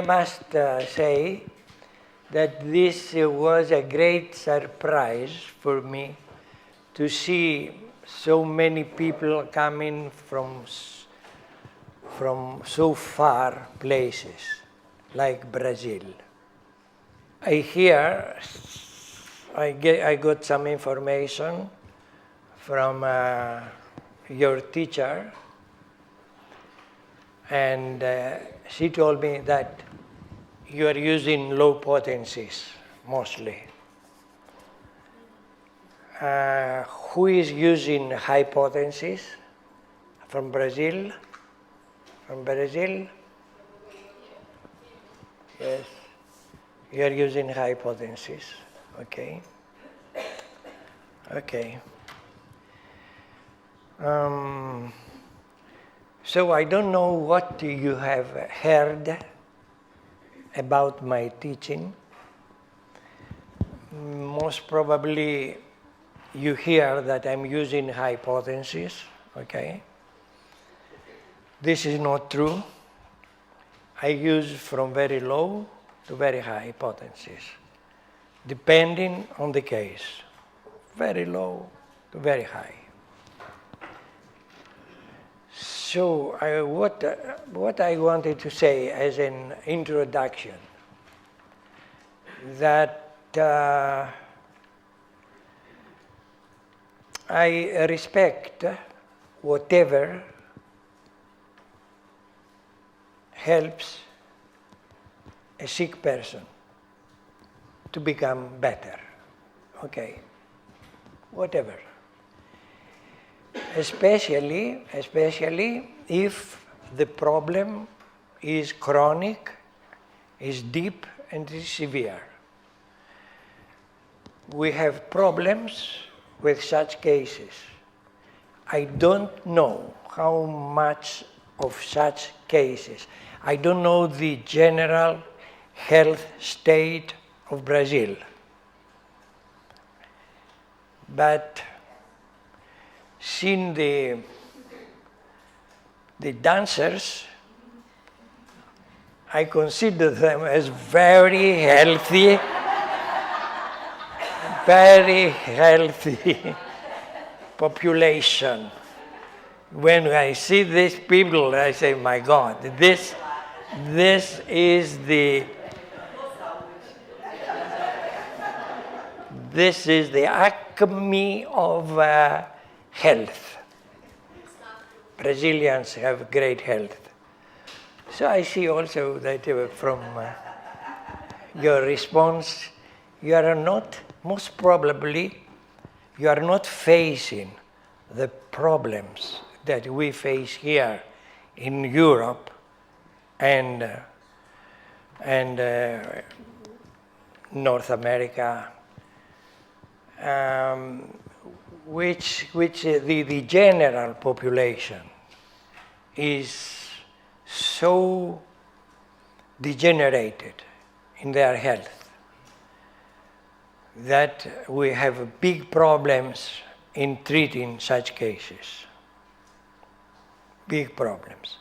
must say that this was a great surprise for me to see so many people coming from so far places, like Brazil. I got some information from your teacher, and she told me that you are using low potencies mostly. Who is using high potencies? From Brazil? From Brazil? Yes. You are using high potencies. Okay. Okay. So I don't know what you have heard about my teaching. Most probably you hear that I'm using high potencies, okay? This is not true. I use from very low to very high potencies, depending on the case. Very low to very high. So what I wanted to say as an introduction, that I respect whatever helps a sick person to become better, okay? Whatever. Especially if the problem is chronic, is deep, and is severe. We have problems with such cases. I don't know how much of such cases. I don't know the general health state of Brazil. But seeing the dancers, I consider them as very healthy, very healthy population. When I see these people, I say, my God, this is the acme of health. Brazilians have great health. So I see also that from your response, you are not, most probably, you are not facing the problems that we face here in Europe and North America, which the general population is so degenerated in their health that we have big problems in treating such cases. Big problems.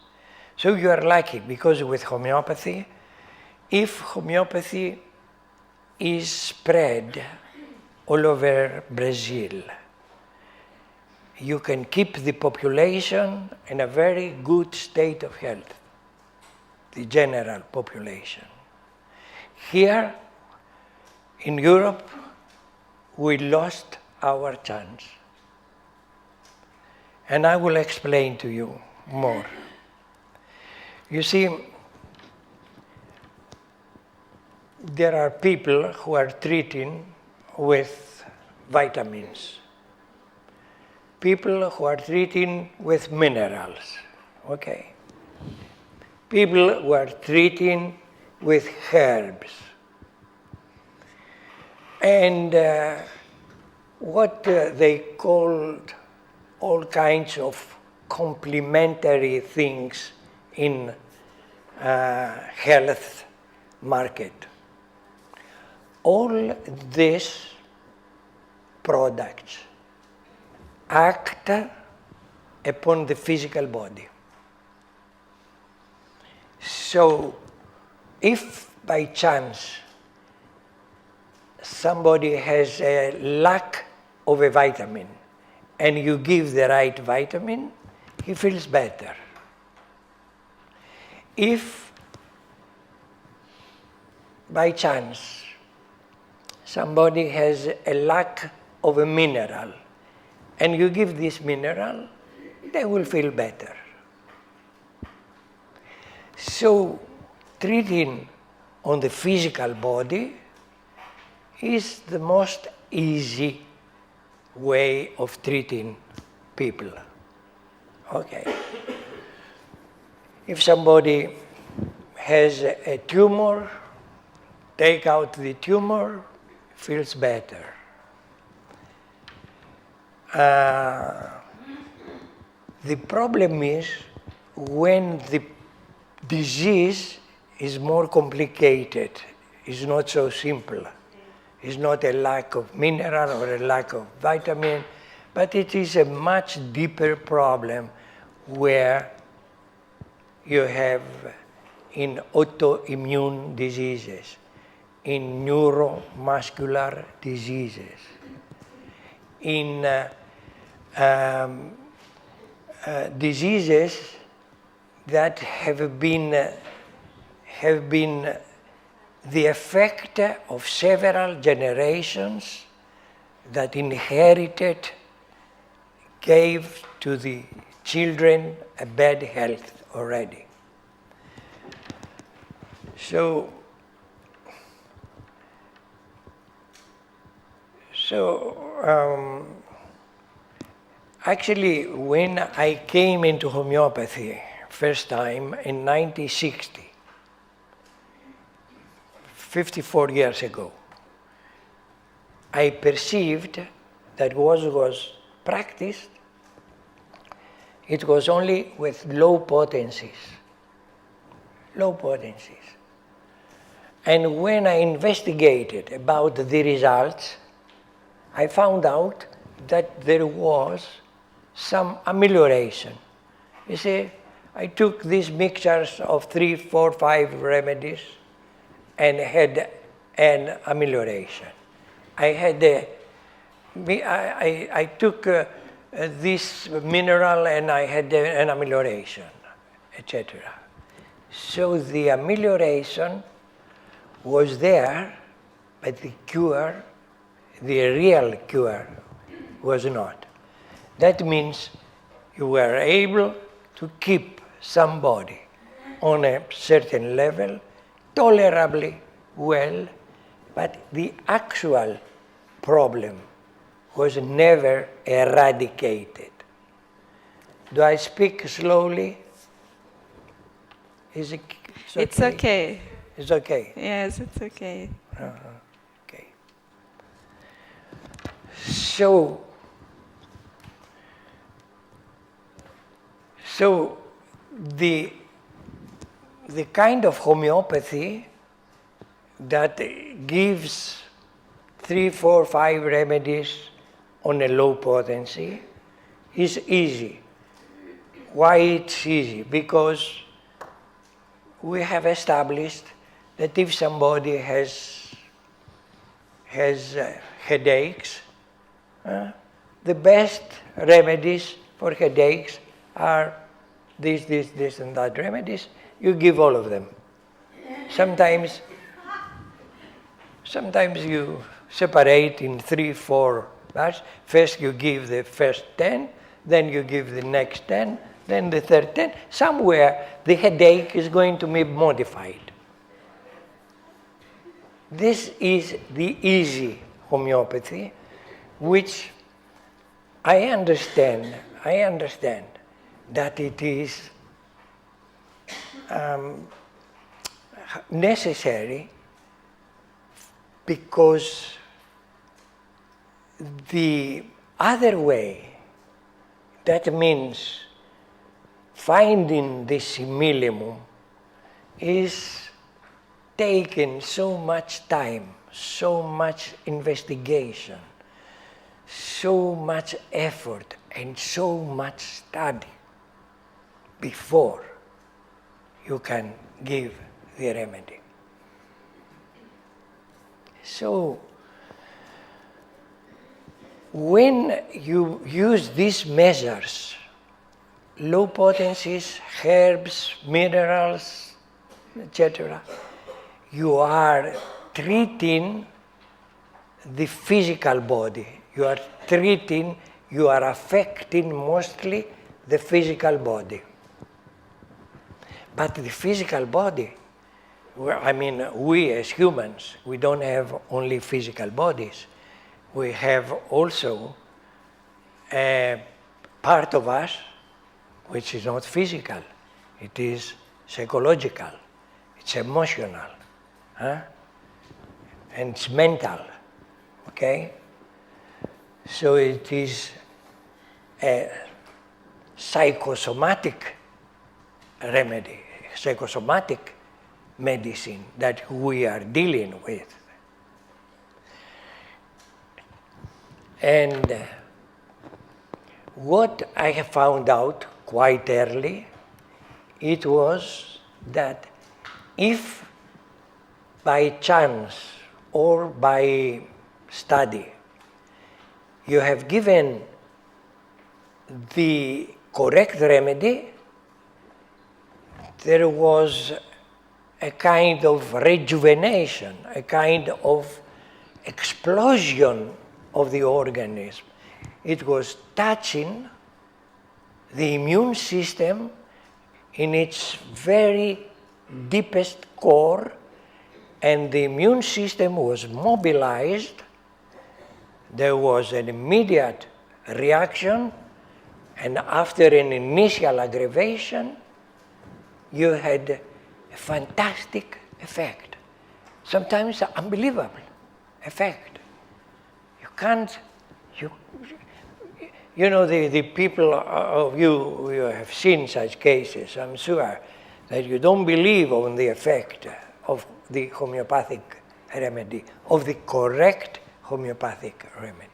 So you are lucky, because with homeopathy, if homeopathy is spread all over Brazil, you can keep the population in a very good state of health, the general population. Here in Europe, we lost our chance. And I will explain to you more. You see, there are people who are treating with vitamins, people who are treating with minerals, okay? People who are treating with herbs. And what they called all kinds of complementary things in health market. All these products act upon the physical body. So if by chance somebody has a lack of a vitamin and you give the right vitamin, he feels better. If by chance somebody has a lack of a mineral and you give this mineral, they will feel better. So treating on the physical body is the most easy way of treating people. Okay. If somebody has a tumor, take out the tumor, feels better. The problem is when the disease is more complicated, it's not so simple. It's not a lack of mineral or a lack of vitamin, but it is a much deeper problem where you have in autoimmune diseases, in neuromuscular diseases, in diseases that have been the effect of several generations that inherited, gave to the children a bad health already. So actually, when I came into homeopathy first time in 1960, 54 years ago, I perceived that what was practiced, it was only with low potencies. Low potencies. And when I investigated about the results, I found out that there was some amelioration. You see, I took these mixtures of 3, 4, 5 remedies and had an amelioration. I took this mineral and I had an amelioration, etc. So the amelioration was there, but the cure, the real cure, was not. That means you were able to keep somebody on a certain level tolerably well, but the actual problem was never eradicated. Do I speak slowly? Is it? It's okay. It's okay. Yes, it's okay. Okay. So the kind of homeopathy that gives 3, 4, 5 remedies on a low potency is easy. Why it's easy? Because we have established that if somebody has headaches, the best remedies for headaches are this and that remedies. You give all of them. Sometimes you separate in 3, 4 parts. First you give the first 10, then you give the next 10, then the third 10. Somewhere the headache is going to be modified. This is the easy homeopathy, which I understand that it is necessary because the other way, that means finding the simillimum, is taking so much time, so much investigation, so much effort, and so much study before you can give the remedy. So, when you use these measures, low potencies, herbs, minerals, etc., you are treating the physical body. You are affecting mostly the physical body. But the physical body, we as humans, we don't have only physical bodies. We have also a part of us which is not physical. It is psychological. It's emotional. And it's mental. Okay? So it is a psychosomatic remedy, psychosomatic medicine that we are dealing with. And what I have found out quite early, it was that if by chance or by study you have given the correct remedy, there was a kind of rejuvenation, a kind of explosion of the organism. It was touching the immune system in its very deepest core, and the immune system was mobilized. There was an immediate reaction, and after an initial aggravation, you had a fantastic effect, sometimes unbelievable effect. You can't, you know, the people of you have seen such cases, I'm sure, that you don't believe on the effect of the homeopathic remedy, of the correct homeopathic remedy.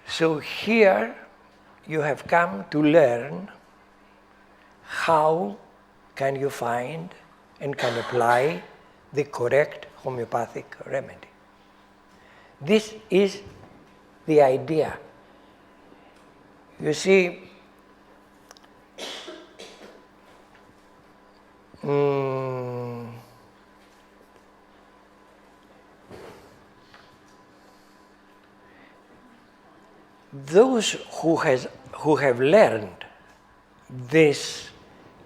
So here you have come to learn how can you find and can apply the correct homeopathic remedy. This is the idea. You see, those who have learned this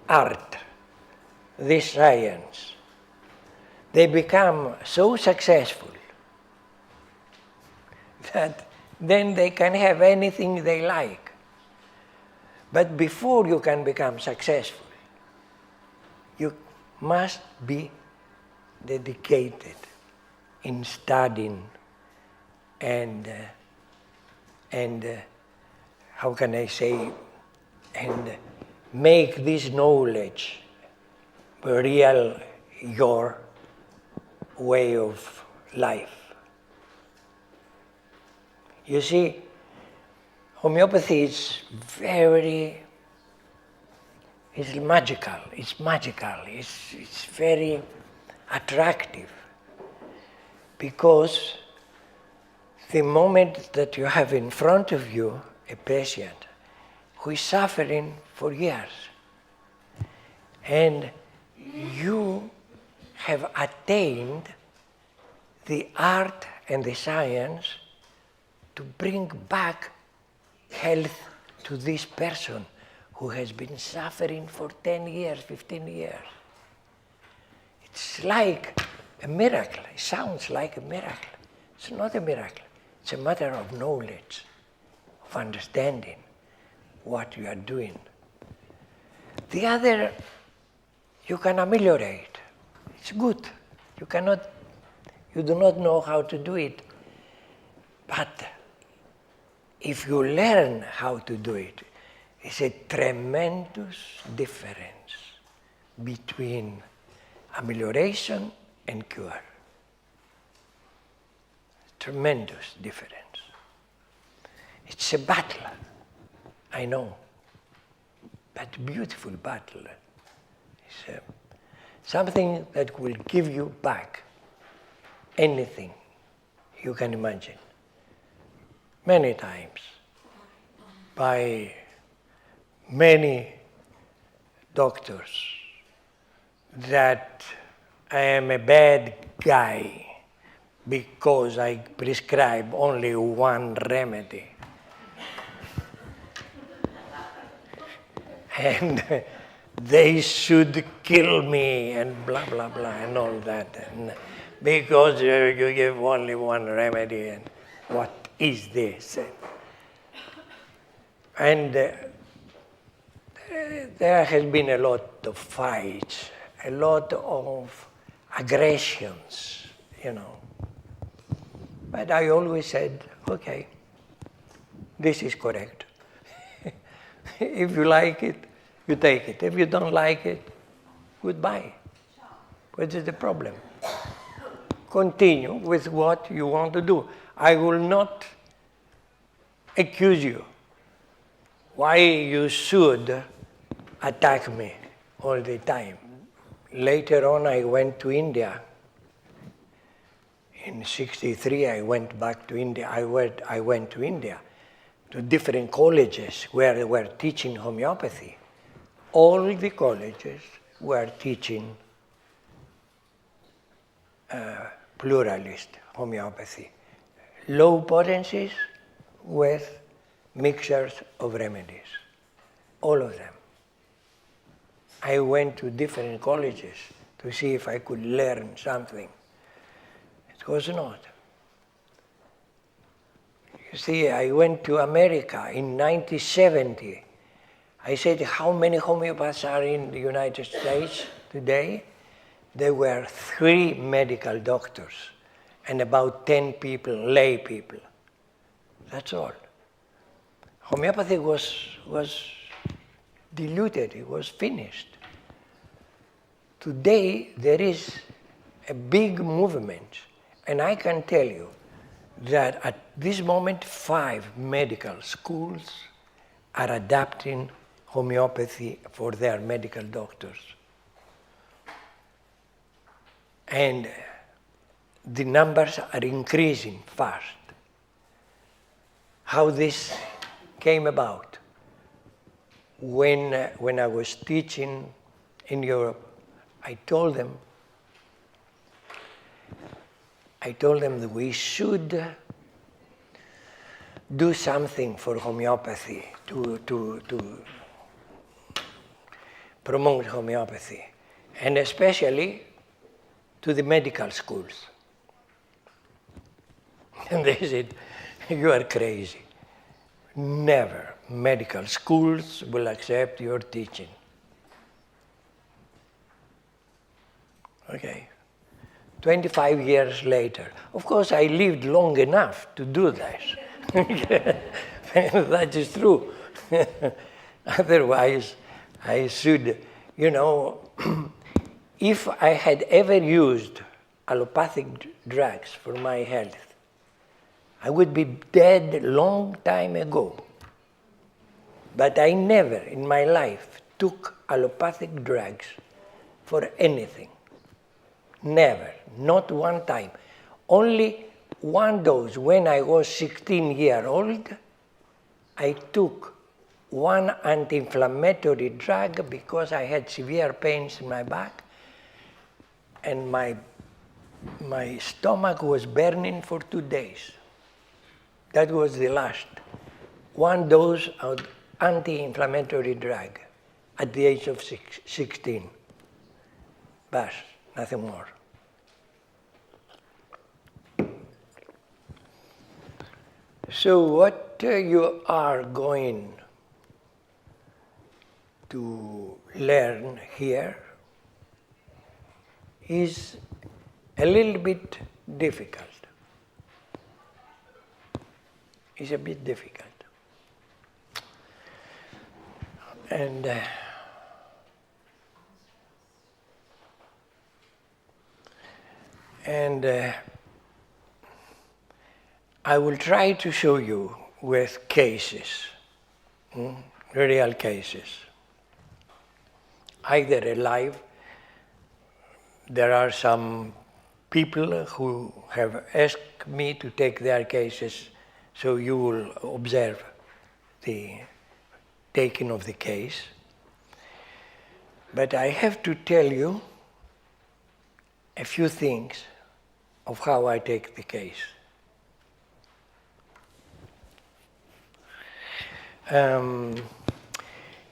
art, this science, they become so successful that then they can have anything they like. But before you can become successful, you must be dedicated in studying and how can I say, and make this knowledge real your way of life. You see, homeopathy is it's magical, it's very attractive, because the moment that you have in front of you a patient who is suffering for years, and you have attained the art and the science to bring back health to this person who has been suffering for 10 years, 15 years. It's like a miracle. It sounds like a miracle. It's not a miracle. It's a matter of knowledge, of understanding what you are doing. The other, you can ameliorate. It's good. You do not know how to do it. But if you learn how to do it, it's a tremendous difference between amelioration and cure. Tremendous difference. It's a battle, I know, but beautiful battle. It's something that will give you back anything you can imagine, many times, by many doctors, that I am a bad guy because I prescribe only one remedy. And they should kill me and blah, blah, blah, and all that. And because you give only one remedy, and what is this? And there has been a lot of fights, a lot of aggressions, you know. But I always said, okay, this is correct. If you like it, you take it. If you don't like it, goodbye. What is the problem? Continue with what you want to do. I will not accuse you. Why you should attack me all the time. Later on, I went to India. In '63, I went back to India. I went to India, to different colleges where they were teaching homeopathy. All the colleges were teaching pluralist homeopathy. Low potencies with mixtures of remedies. All of them. I went to different colleges to see if I could learn something. It was not. You see, I went to America in 1970. I said, how many homeopaths are in the United States today? There were 3 medical doctors and about 10 people, lay people. That's all. Homeopathy was diluted, it was finished. Today, there is a big movement, and I can tell you that at this moment, 5 medical schools are adapting homeopathy for their medical doctors. And the numbers are increasing fast. How this came about? When I was teaching in Europe, I told them that we should do something for homeopathy to promote homeopathy, and especially to the medical schools. And they said, you are crazy. Never medical schools will accept your teaching. Okay. 25 years later. Of course, I lived long enough to do this. That is true. Otherwise, I should, if I had ever used allopathic drugs for my health, I would be dead long time ago. But I never in my life took allopathic drugs for anything. Never, not one time. Only one dose. When I was 16 years old, I took one anti-inflammatory drug because I had severe pains in my back and my stomach was burning for 2 days. That was the last. One dose of anti-inflammatory drug at the age of 16. Bas, nothing more. So what you are going to learn here is a little bit difficult. It's a bit difficult. And I will try to show you with cases, real cases. Either alive, there are some people who have asked me to take their cases, so you will observe the taking of the case. But I have to tell you a few things of how I take the case.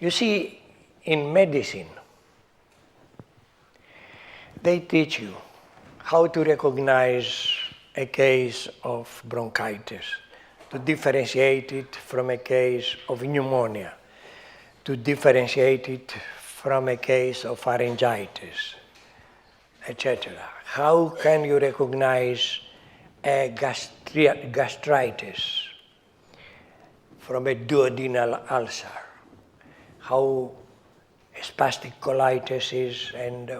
You see, in medicine, they teach you how to recognize a case of bronchitis, to differentiate it from a case of pneumonia, to differentiate it from a case of pharyngitis, etc. How can you recognize a gastritis from a duodenal ulcer? How spastic colitis is, and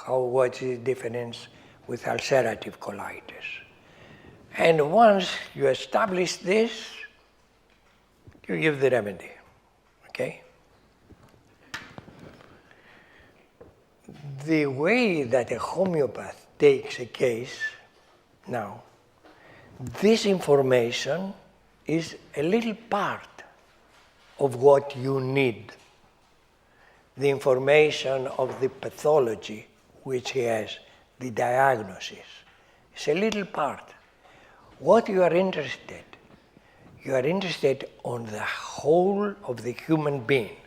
what is the difference with ulcerative colitis. And once you establish this, you give the remedy, okay? The way that a homeopath takes a case now, this information is a little part of what you need. The information of the pathology which he has, the diagnosis, is a little part. What you are interested on the whole of the human being,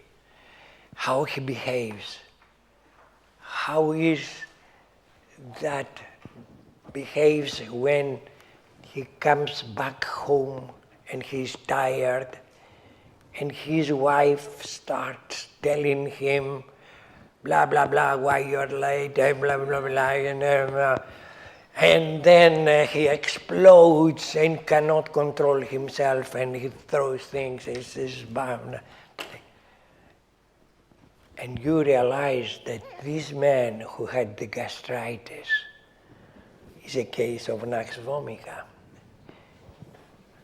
how he behaves, how is that behaves when he comes back home and he's tired and his wife starts telling him blah, blah, blah, why you're late, blah, blah, blah, and then he explodes and cannot control himself and he throws things, and you realize that this man who had the gastritis is a case of nux vomica.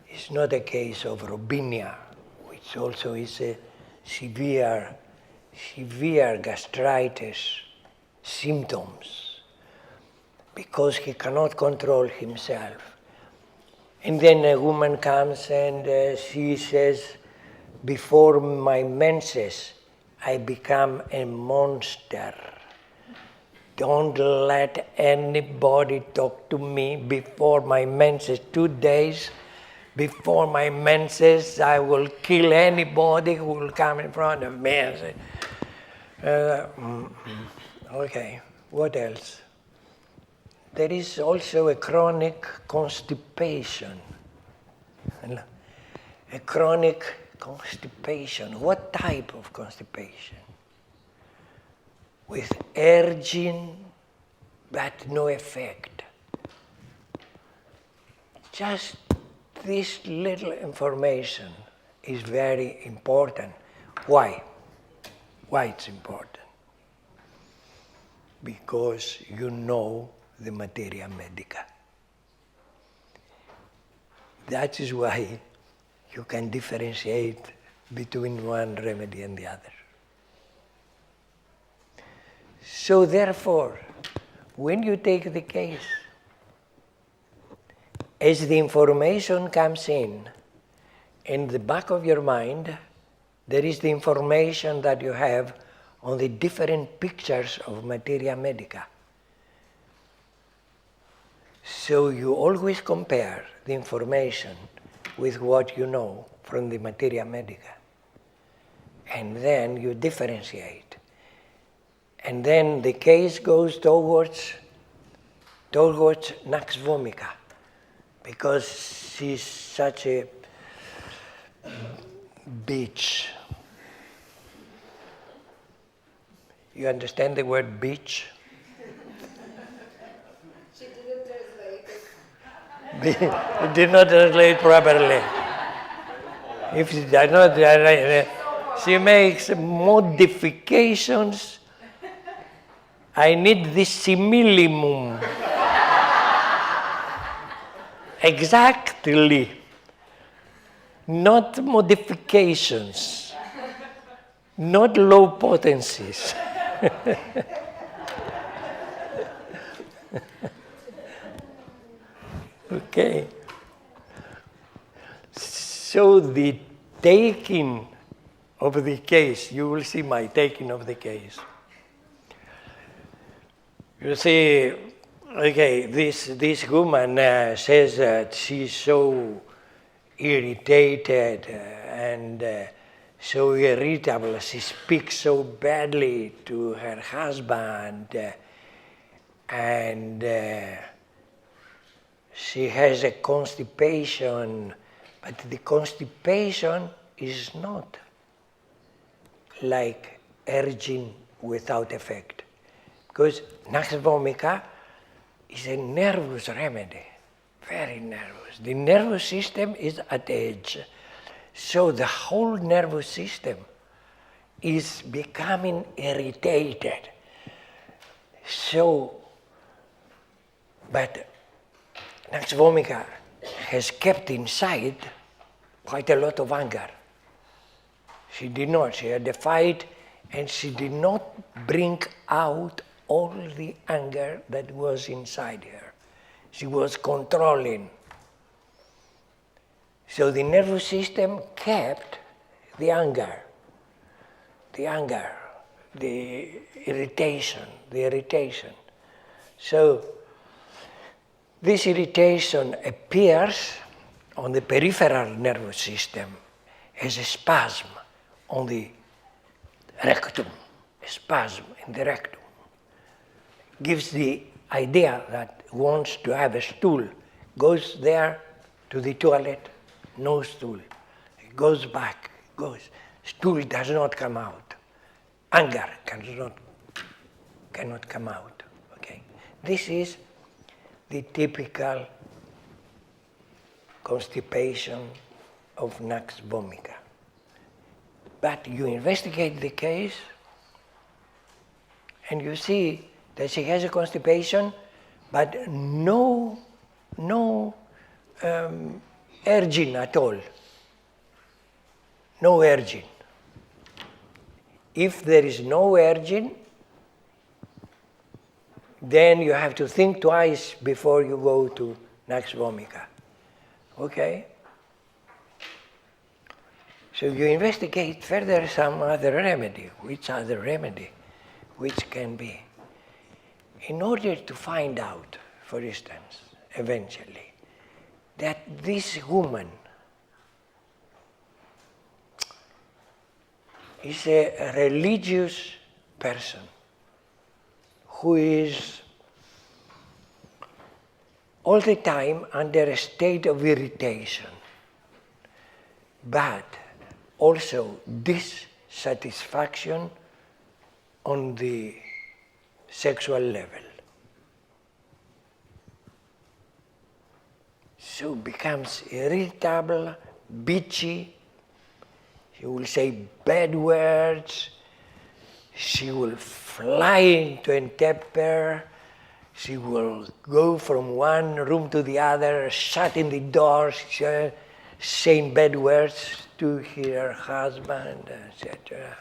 It's not a case of robinia, which also is a severe gastritis symptoms, because he cannot control himself. And then a woman comes and she says, before my menses, I become a monster. Don't let anybody talk to me before my menses. 2 days before my menses, I will kill anybody who will come in front of me and say, okay, what else? There is also a chronic constipation. A chronic constipation. What type of constipation? With urging but no effect. Just this little information is very important. Why? Why it's important? Because you know the materia medica. That is why you can differentiate between one remedy and the other. So therefore, when you take the case, as the information comes in the back of your mind, there is the information that you have on the different pictures of materia medica. So you always compare the information with what you know from the materia medica. And then you differentiate. And then the case goes towards nux vomica, because she's such a bitch. You understand the word bitch? She didn't translate it. It did not translate properly. If she does not translate, she makes modifications. I need the similimum. Exactly. Not modifications. Not low potencies. Okay. So the taking of the case, you will see my taking of the case. You see, okay, this woman says that she's so irritated and so irritable. She speaks so badly to her husband, and she has a constipation, but the constipation is not like urging without effect. Because Nux vomica is a nervous remedy, very nervous. The nervous system is at edge. So the whole nervous system is becoming irritated. So, but Nux vomica has kept inside quite a lot of anger. She did not, she had a fight, and she did not bring out all the anger that was inside her. She was controlling. So the nervous system kept the anger, the irritation. So this irritation appears on the peripheral nervous system as a spasm on the rectum, a spasm in the rectum. Gives the idea that wants to have a stool, goes there to the toilet, no stool. It goes back, stool does not come out. Anger cannot come out. Okay, this is the typical constipation of Nux vomica. But you investigate the case, and you see that she has a constipation, but no urging at all. No urging. If there is no urging, then you have to think twice before you go to Nux vomica. Okay? So you investigate further some other remedy. Which other remedy? Which can be? In order to find out, for instance, eventually, that this woman is a religious person who is all the time under a state of irritation, but also dissatisfaction on the sexual level. So becomes irritable, bitchy, she will say bad words, she will fly into a temper, she will go from one room to the other, shutting the doors, saying bad words to her husband, etc.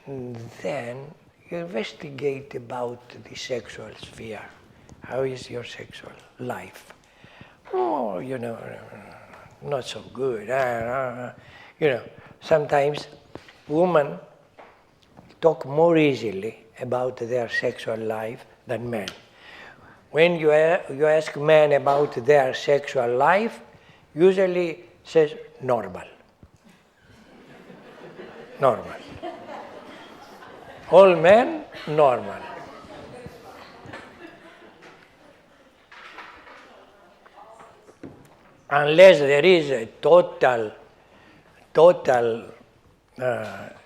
And then you investigate about the sexual sphere. How is your sexual life? Oh, not so good. Sometimes women talk more easily about their sexual life than men. When you ask men about their sexual life, usually says normal. Normal. All men, normal. Unless there is a total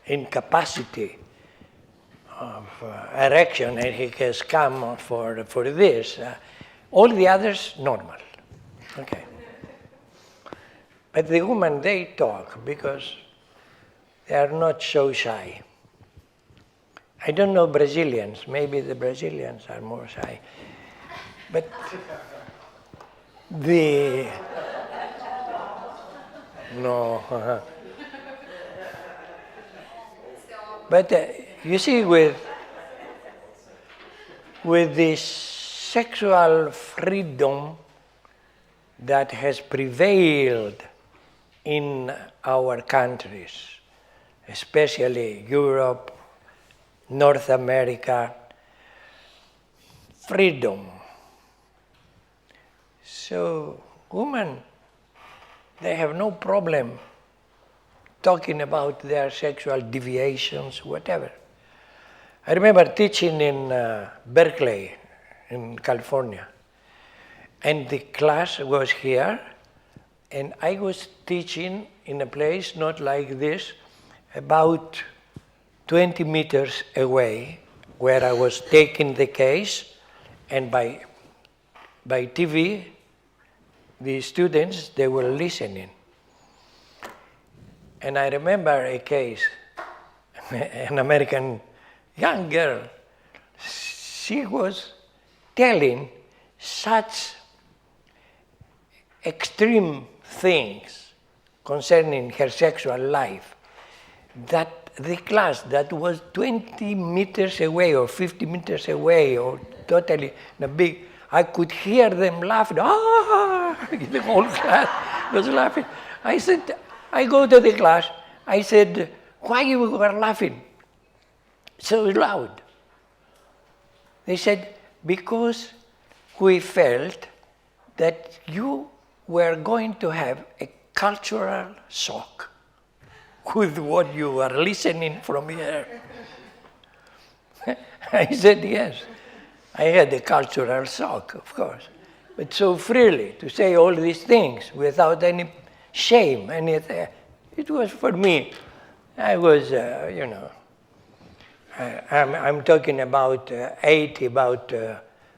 incapacity of erection, and he has come for this, all the others normal. Okay. But the women, they talk because they are not so shy. I don't know Brazilians, maybe the Brazilians are more shy. But no. But you see, with this sexual freedom that has prevailed in our countries, especially Europe, North America, freedom. So women, they have no problem talking about their sexual deviations, whatever. I remember teaching in Berkeley, in California, and the class was here, and I was teaching in a place not like this, about 20 meters away, where I was taking the case, and by TV, the students, they were listening. And I remember a case, an American young girl, she was telling such extreme things concerning her sexual life that the class that was 20 meters away or 50 meters away or totally in a big, I could hear them laughing. Ah! The whole class was laughing. I said, I go to the class, I said, why you were laughing so loud? They said, because we felt that you were going to have a cultural shock with what you were listening from here. I said, yes, I had a cultural shock, of course, but so freely to say all these things without any shame, anything. It was for me. I was, I'm talking about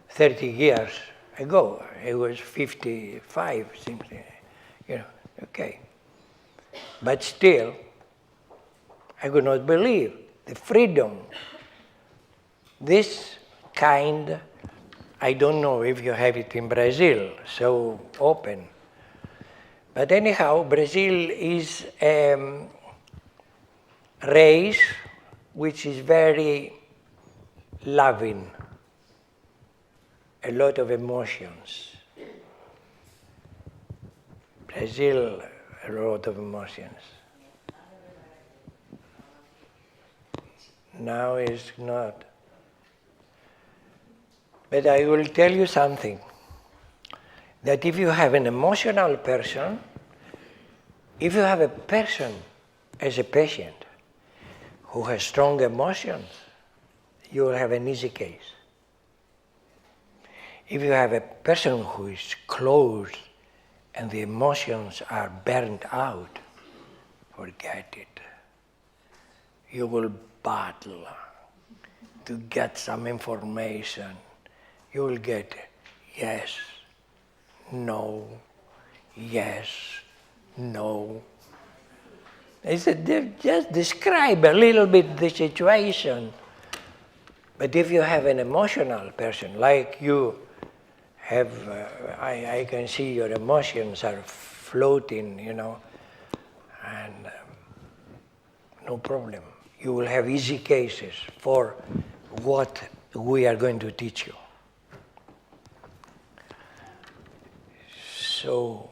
30 years ago. I was 55, something, okay. But still, I could not believe the freedom. This kind, I don't know if you have it in Brazil, so open. But anyhow, Brazil is a race which is very loving, a lot of emotions. Brazil, a lot of emotions. Now it's not. But I will tell you something, that if you have an emotional person, if you have a person as a patient who has strong emotions, you will have an easy case. If you have a person who is closed and the emotions are burned out, forget it. You will battle to get some information. You will get yes, no, yes, no. I said, just describe a little bit the situation. But if you have an emotional person, like you have, I can see your emotions are floating, and no problem. You will have easy cases for what we are going to teach you. So,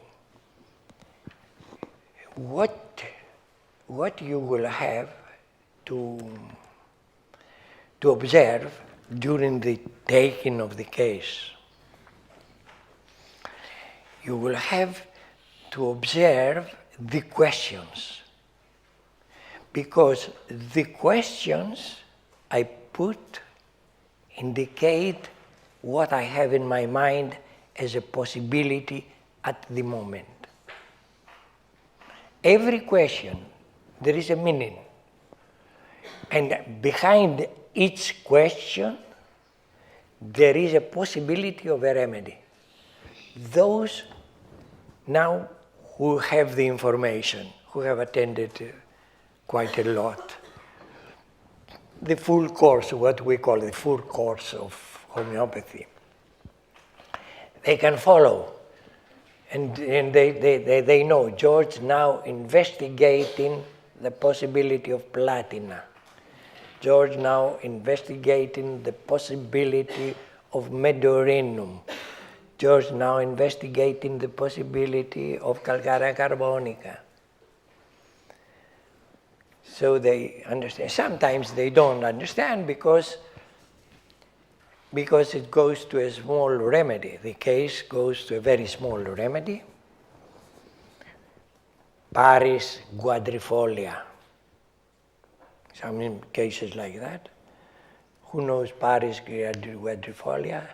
what you will have to observe during the taking of the case, you will have to observe the questions, because the questions I put indicate what I have in my mind as a possibility at the moment. Every question, there is a meaning. And behind each question, there is a possibility of a remedy. Those now who have the information, who have attended quite a lot, the full course, what we call the full course of homeopathy, they can follow. And they know George now investigating the possibility of platina. George now investigating the possibility of medorinum. George now investigating the possibility of calcarea carbonica. So they understand. Sometimes they don't understand because it goes to a small remedy. The case goes to a very small remedy. Paris quadrifolia. Some cases like that. Who knows Paris quadrifolia?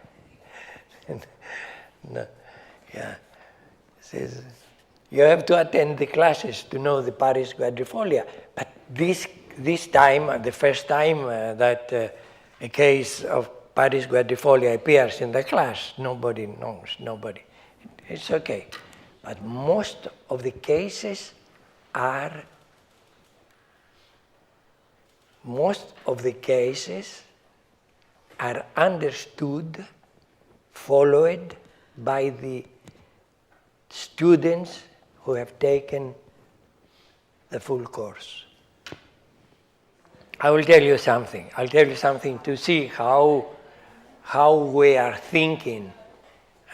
No. Yeah. Says, you have to attend the classes to know the Paris quadrifolia. But this time, the first time that a case of Paris quadrifolia appears in the class, nobody knows, nobody. It's okay. But most of the cases are understood, followed by the students who have taken the full course. I will tell you something. I'll tell you something to see how we are thinking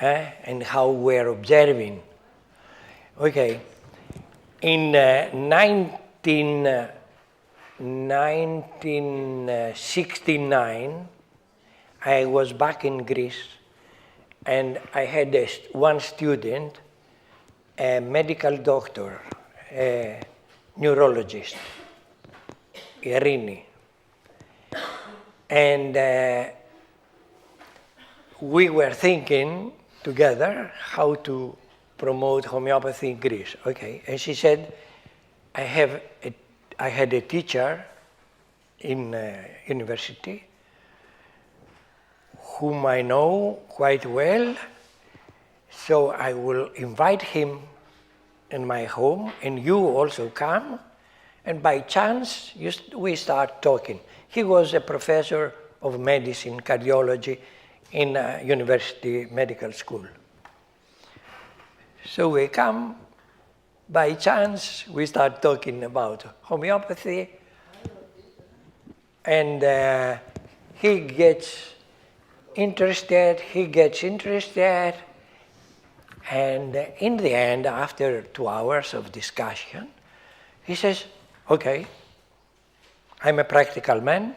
and how we are observing. Okay, in 1969, I was back in Greece, and I had one student, a medical doctor, a neurologist, Irini. And we were thinking together how to promote homeopathy in Greece. Okay, and she said, I had a teacher in university whom I know quite well, so I will invite him in my home, and you also come, and by chance we start talking. He was a professor of medicine, cardiology in a university medical school. So we come, by chance we start talking about homeopathy, and he gets interested, and in the end, after 2 hours of discussion, he says, okay, I'm a practical man,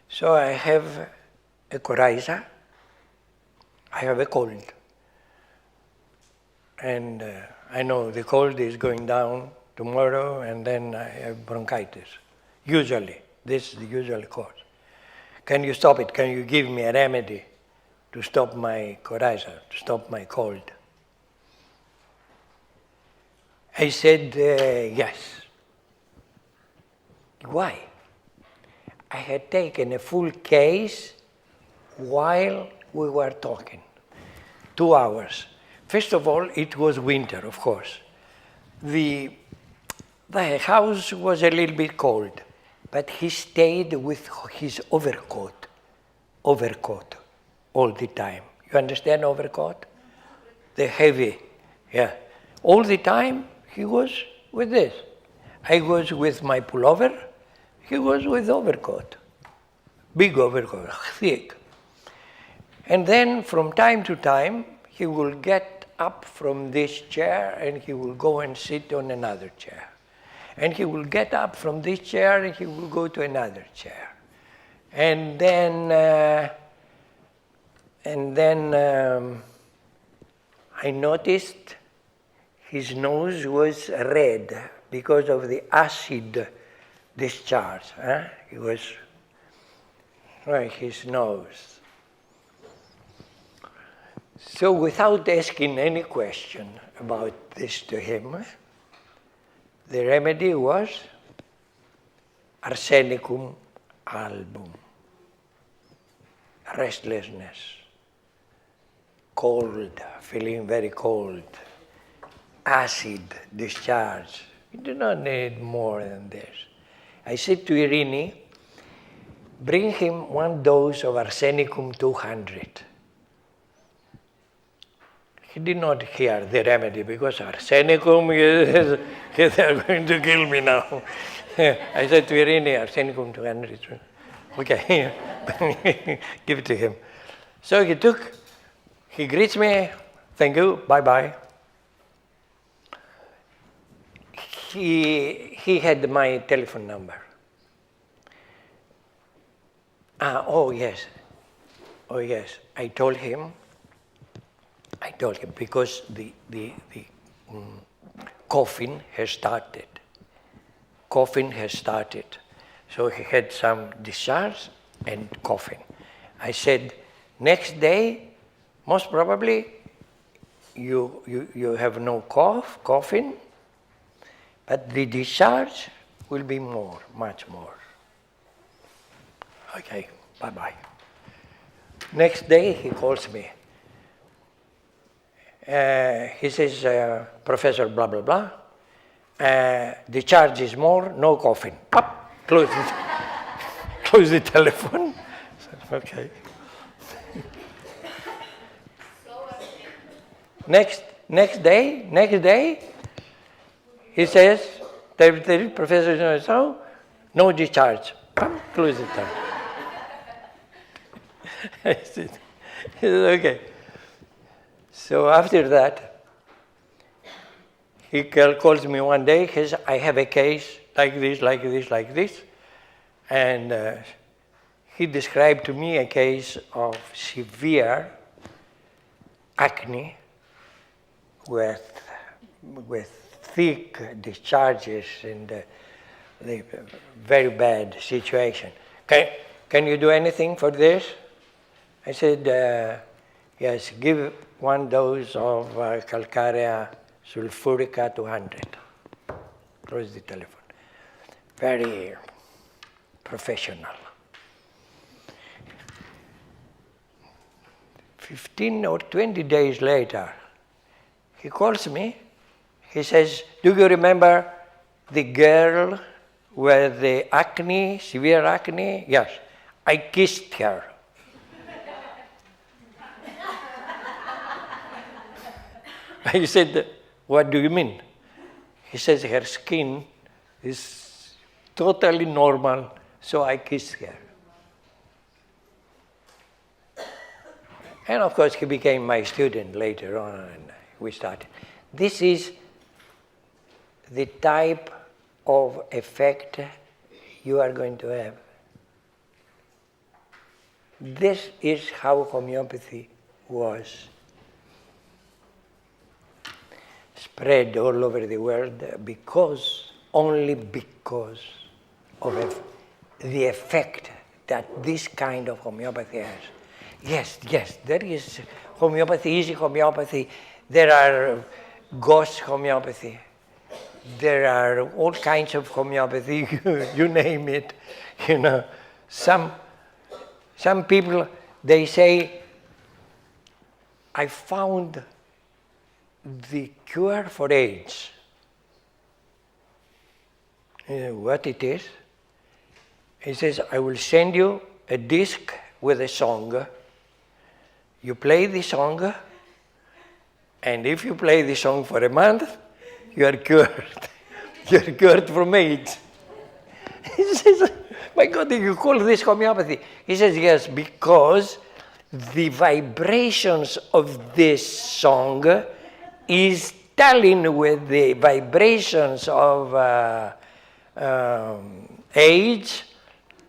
so I have a coryza, I have a cold. And I know the cold is going down tomorrow, and then I have bronchitis. Usually, this is the usual cause. Can you stop it? Can you give me a remedy to stop my coryza, to stop my cold? I said, yes. Why? I had taken a full case while we were talking, 2 hours. First of all, it was winter, of course. The house was a little bit cold, but he stayed with his overcoat all the time. You understand overcoat? The heavy, yeah. All the time he was with this. I was with my pullover, he was with overcoat, big overcoat, thick. And then from time to time, he will get up from this chair and he will go and sit on another chair. And he will get up from this chair and he will go to another chair. And then I noticed his nose was red because of the acid discharge. It was his nose. So without asking any question about this to him, the remedy was arsenicum album, restlessness, cold, feeling very cold, acid discharge. You do not need more than this. I said to Irini, bring him 1 dose of arsenicum 200. He did not hear the remedy because arsenicum, they are going to kill me now. I said to Irini, arsenicum 200. Okay, give it to him. So he greets me, thank you, bye-bye. He had my telephone number. Oh yes, I told him because the coughing has started. So he had some discharge and coughing. I said, next day, most probably, you have no coughing, but the discharge will be much more. Okay, bye-bye. Next day, he calls me. He says, Professor blah, blah, blah, the charge is more, no coughing. Up, close the telephone. Okay. Next day, he says, the professor says, no discharge. Close the telephone. I said, okay. So after that, he calls me one day. He says, I have a case like this. And he described to me a case of severe acne with thick discharges and the very bad situation. Can you do anything for this? I said, yes, give one dose of calcarea sulfurica 200. Close the telephone. Very professional. 15 or 20 days later, he calls me. He says, do you remember the girl with the acne, severe acne? Yes, I kissed her. I said, what do you mean? He says, her skin is totally normal, so I kissed her. And of course, he became my student later on, and we started. This is the type of effect you are going to have. This is how homeopathy was spread all over the world only because of the effect that this kind of homeopathy has. Yes, there is homeopathy, easy homeopathy. There are ghost homeopathy. There are all kinds of homeopathy, you name it. You know, some people, they say, I found the cure for AIDS. You know what it is? He says, I will send you a disc with a song. You play the song, and if you play the song for a month, you are cured. You are cured from AIDS. He says, my God, you call this homeopathy? He says, yes, because the vibrations of this song is tallying with the vibrations of AIDS,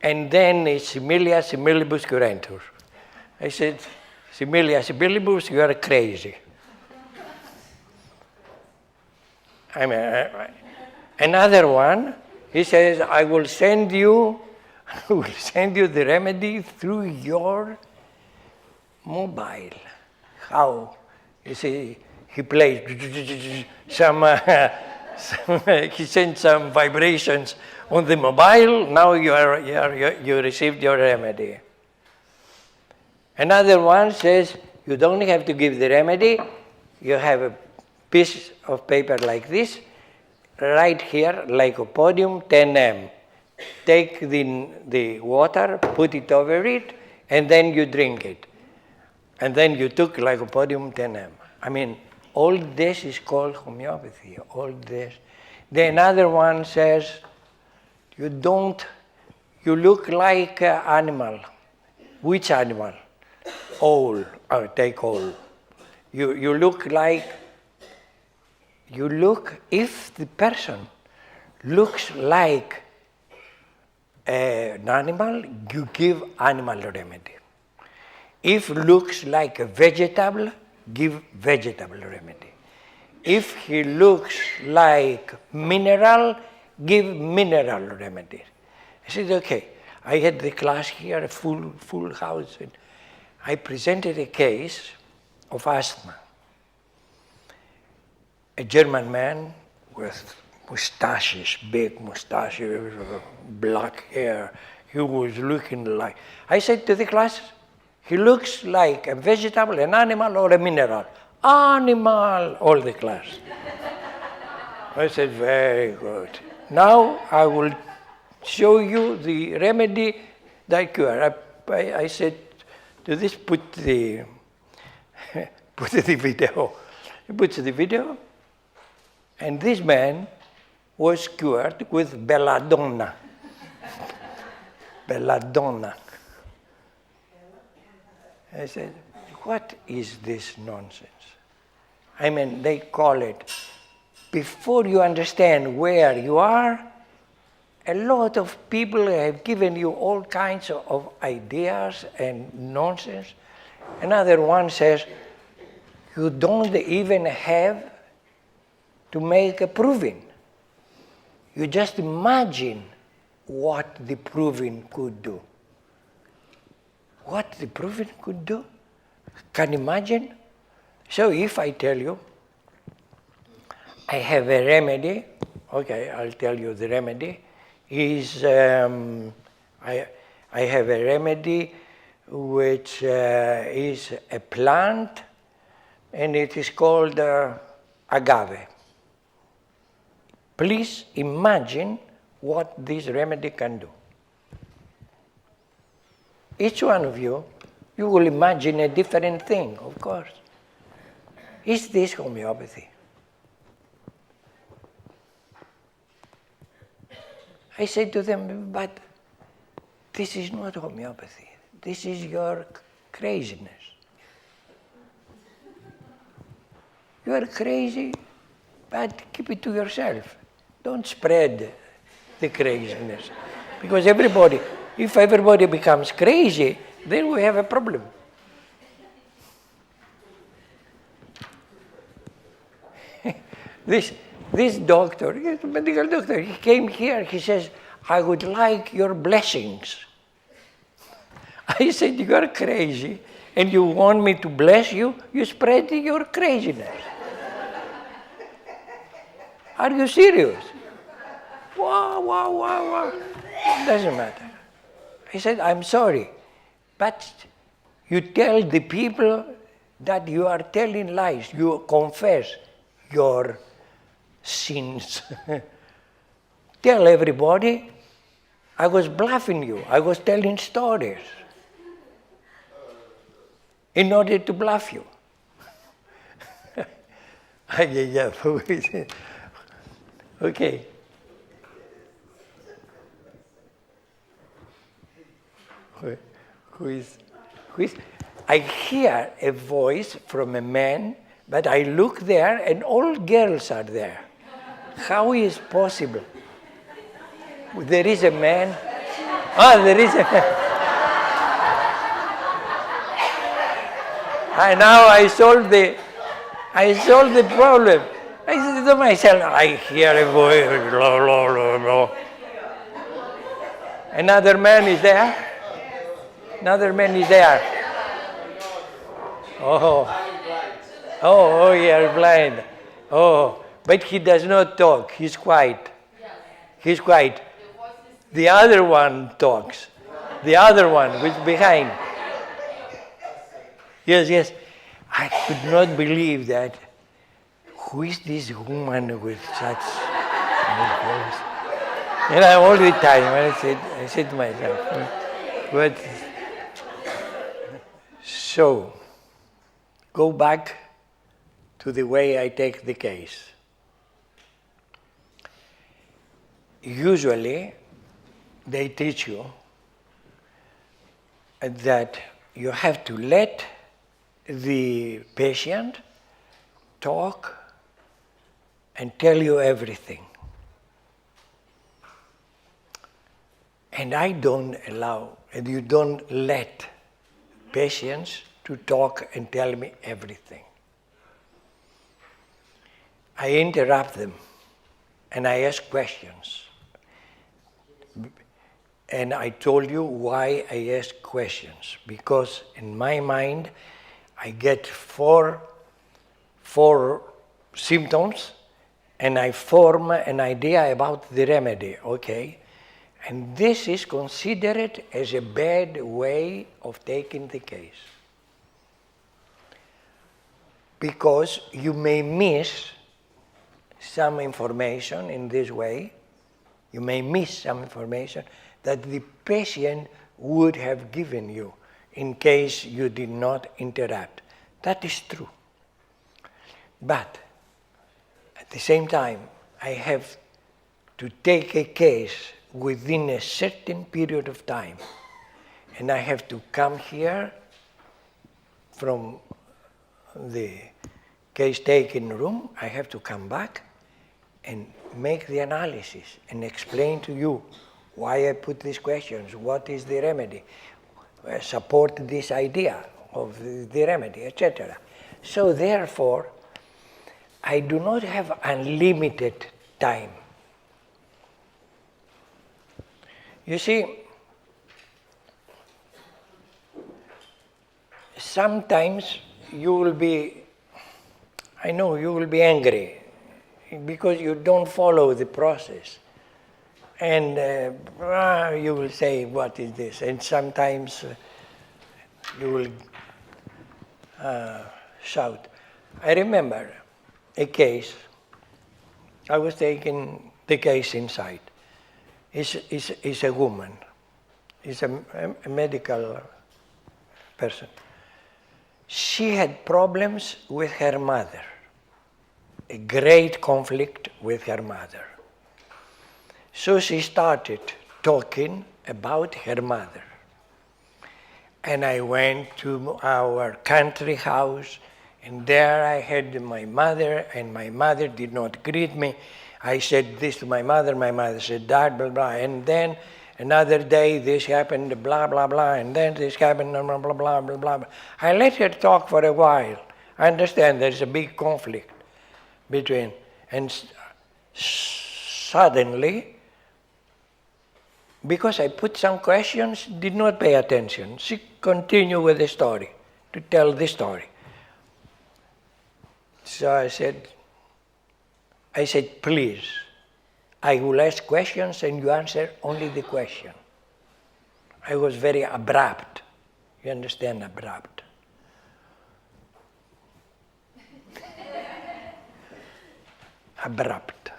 and then it's similia similibus curantur. I said, similia similibus, you are crazy. I mean, another one, he says, I will send you the remedy through your mobile. How? You see, he plays he sends some vibrations on the mobile. Now you received your remedy. Another one says, you don't have to give the remedy. You have a piece of paper like this, right here, lycopodium 10M. Take the water, put it over it, and then you drink it. And then you took lycopodium 10M. I mean, all this is called homeopathy, all this. Then another one says, you don't you look like an animal. Which animal? Owl. Oh, take owl. You look like, if the person looks like an animal, you give animal remedy. If looks like a vegetable, give vegetable remedy. If he looks like mineral, give mineral remedy. I said, okay. I had the class here, a full house. And I presented a case of asthma. A German man with mustaches, big mustaches, black hair. He was looking like, I said to the class, he looks like a vegetable, an animal, or a mineral. Animal, all the class. I said, very good. Now I will show you the remedy that cure. I said to this, put the video. He puts the video, and this man was cured with belladonna. Belladonna. I said, what is this nonsense? I mean, they call it, before you understand where you are, a lot of people have given you all kinds of ideas and nonsense. Another one says, you don't even have to make a proving. You just imagine what the proving could do. What the proving could do? Can you imagine? So if I tell you, I have a remedy, okay, I'll tell you the remedy, is I have a remedy which is a plant, and it is called agave. Please imagine what this remedy can do. Each one of you will imagine a different thing, of course. Is this homeopathy? I said to them, but this is not homeopathy. This is your craziness. You are crazy, but keep it to yourself. Don't spread the craziness. Because if everybody becomes crazy, then we have a problem. This doctor, he's a medical doctor, he came here, he says, I would like your blessings. I said, you are crazy, and you want me to bless you? You spread your craziness. Are you serious? Wow. Doesn't matter. I said, I'm sorry, but you tell the people that you are telling lies. You confess your sins. Tell everybody, I was bluffing you. I was telling stories in order to bluff you. Okay. Who is? I hear a voice from a man, but I look there and all girls are there. How is possible? There is a man. There is a man. And now I solved the problem. I said to myself, I hear a voice. Blah, blah, blah, blah. Another man is there. Another man is there. Oh, you are blind. Oh, but he does not talk. He's quiet. He's quiet. The other one talks. The other one who's behind. Yes. I could not believe that. Who is this woman with such voice? And all the time I said to myself, but so go back to the way I take the case. Usually, they teach you that you have to let the patient talk and tell you everything. And I don't allow, and you don't let patients to talk and tell me everything. I interrupt them and I ask questions. And I told you why I ask questions. Because in my mind, I get four symptoms and I form an idea about the remedy, okay? And this is considered as a bad way of taking the case. Because you may miss some information in this way, you may miss some information that the patient would have given you in case you did not interrupt. That is true. But at the same time, I have to take a case within a certain period of time. And I have to come here from the case-taking room, I have to come back and make the analysis and explain to you why I put these questions, what is the remedy, support this idea of the remedy, etc. So therefore, I do not have unlimited time. You see, sometimes you will be, I know you will be angry because you don't follow the process. And you will say, what is this? And sometimes you will shout. I remember a case, I was taking the case inside. It's a woman, it's a medical person. She had problems with her mother, a great conflict with her mother. So she started talking about her mother. And I went to our country house, and there I had my mother, and my mother did not greet me. I said this to my mother said that, blah, blah, and then another day this happened, blah, blah, blah, and then this happened, blah, blah, blah, blah, blah. I let her talk for a while. I understand there's a big conflict between, and suddenly, because I put some questions, did not pay attention. She continued with the story, to tell the story. So I said, please, I will ask questions and you answer only the question. I was very abrupt. You understand abrupt? Abrupt.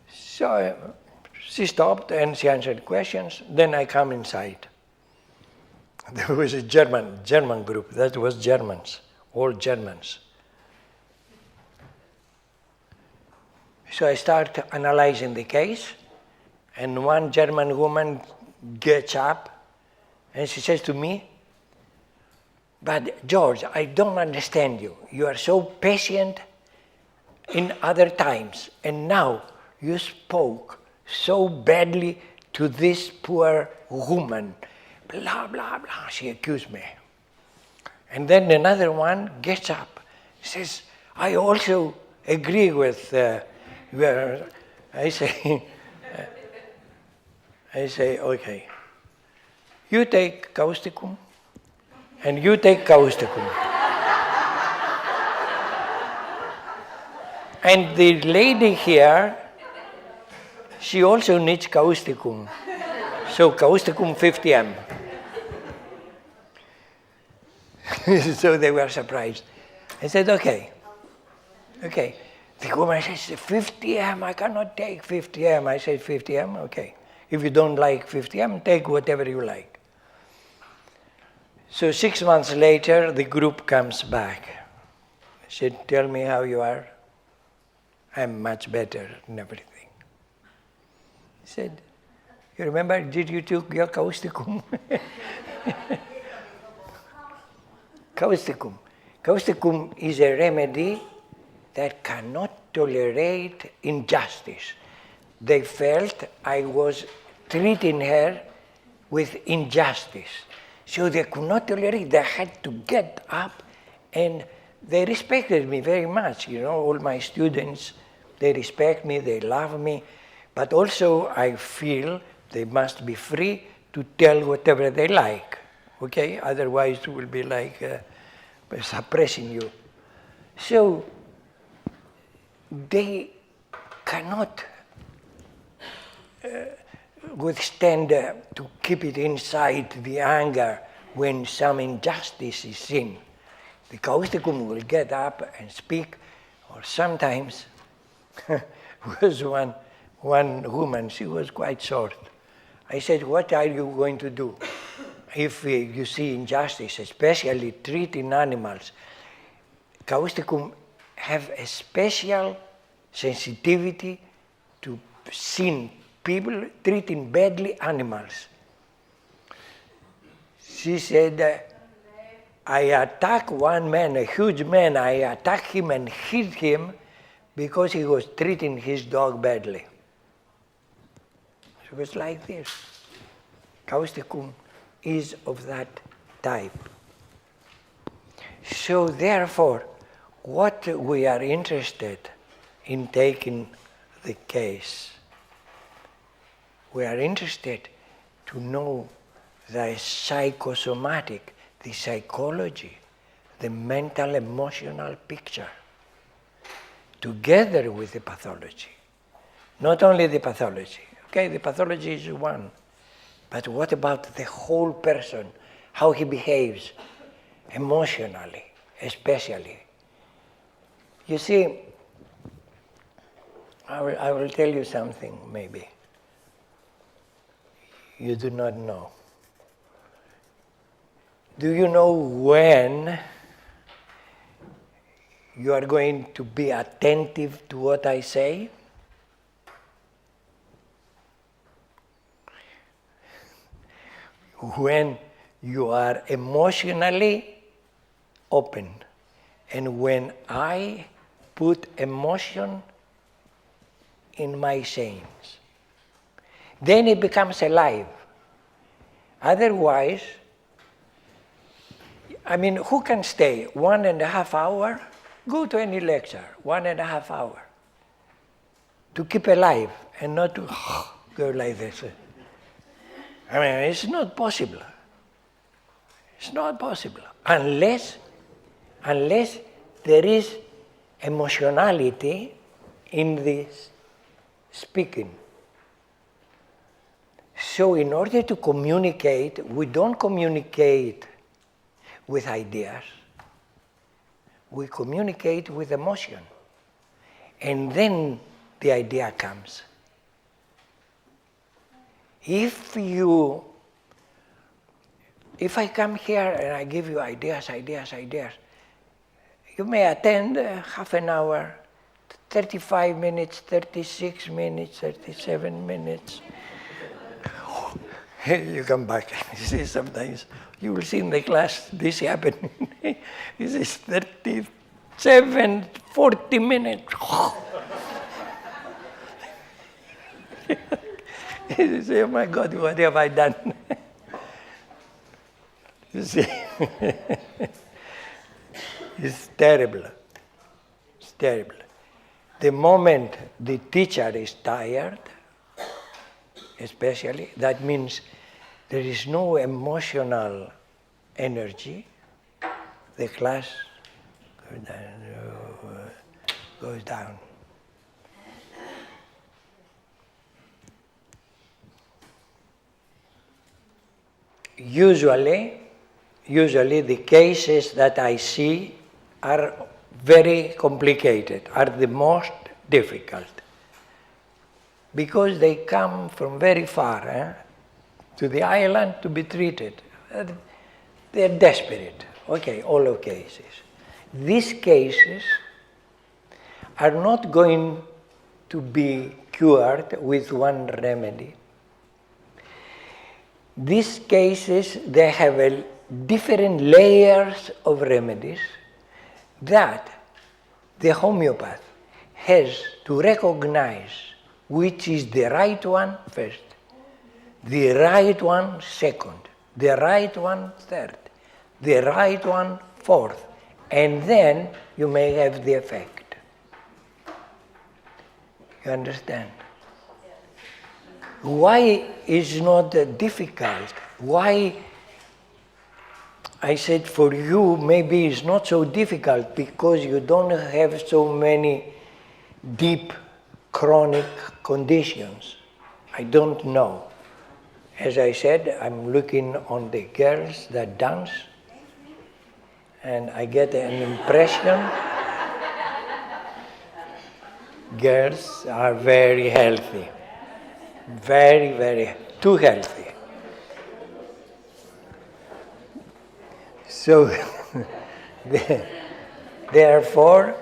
So she stopped and she answered questions. Then I come inside. There was a German group. That was Germans, all Germans. So I start analyzing the case, and one German woman gets up and she says to me, but George, I don't understand you. You are so patient in other times, and now you spoke so badly to this poor woman. Blah, blah, blah, she accused me. And then another one gets up, says, I also agree with I say, okay, you take causticum, and you take causticum. And the lady here, she also needs causticum. So causticum 50 So they were surprised. I said, okay. The woman says, 50 I cannot take 50 I said, 50 okay. If you don't like 50 take whatever you like. So 6 months later, the group comes back. I said, tell me how you are. I'm much better in everything. He said, you remember, did you took your causticum? Causticum. Causticum is a remedy that cannot tolerate injustice. They felt I was treating her with injustice. So they could not tolerate. They had to get up, and they respected me very much. You know, all my students, they respect me, they love me, but also I feel they must be free to tell whatever they like, okay? Otherwise it will be like suppressing you. So they cannot withstand to keep it inside the anger when some injustice is seen. The causticum will get up and speak, or sometimes was one woman, she was quite short. I said, what are you going to do if you see injustice, especially treating animals? Causticum have a special sensitivity to seeing people treating badly animals. She said, I attacked one man, a huge man, I attacked him and hit him because he was treating his dog badly. It was like this. Causticum is of that type. So therefore, what we are interested in taking the case, we are interested to know the psychosomatic, the psychology, the mental, emotional picture, together with the pathology. Not only the pathology. Okay, the pathology is one. But what about the whole person, how he behaves emotionally, especially? You see, I will tell you something maybe you do not know. Do you know when you are going to be attentive to what I say? When you are emotionally open, and when I put emotion in my sayings, then it becomes alive. Otherwise, I mean, who can stay 1.5 hours? Go to any lecture, 1.5 hours, to keep alive and not to go like this. I mean, it's not possible. It's not possible unless there is emotionality in this speaking. So in order to communicate, we don't communicate with ideas. We communicate with emotion. And then the idea comes. If I come here and I give you ideas, you may attend half an hour, 35 minutes, 36 minutes, 37 minutes. You come back. You see, sometimes you will see in the class this happen. This is 37, 40 minutes. You say, oh my God, what have I done? You see, it's terrible. It's terrible. The moment the teacher is tired, especially, that means there is no emotional energy, the class goes down. Usually the cases that I see are very complicated, are the most difficult, because they come from very far to the island to be treated. They're desperate. Okay, all of cases. These cases are not going to be cured with one remedy. These cases, they have different layers of remedies that the homeopath has to recognize which is the right one first, the right one second, the right one third, the right one fourth, and then you may have the effect. You understand? Why is not difficult? Why I said for you maybe it's not so difficult because you don't have so many deep chronic conditions. I don't know. As I said, I'm looking on the girls that dance and I get an impression girls are very healthy. Very, very, too healthy. So, therefore,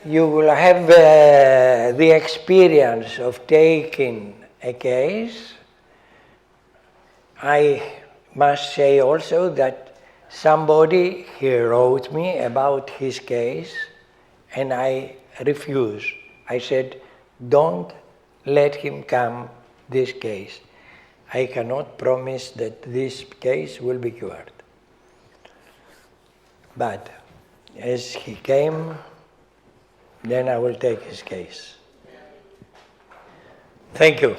you will have the experience of taking a case. I must say also that somebody, he wrote me about his case, and I refused. I said, don't let him come this case. I cannot promise that this case will be cured. But as he came, then I will take his case. Thank you.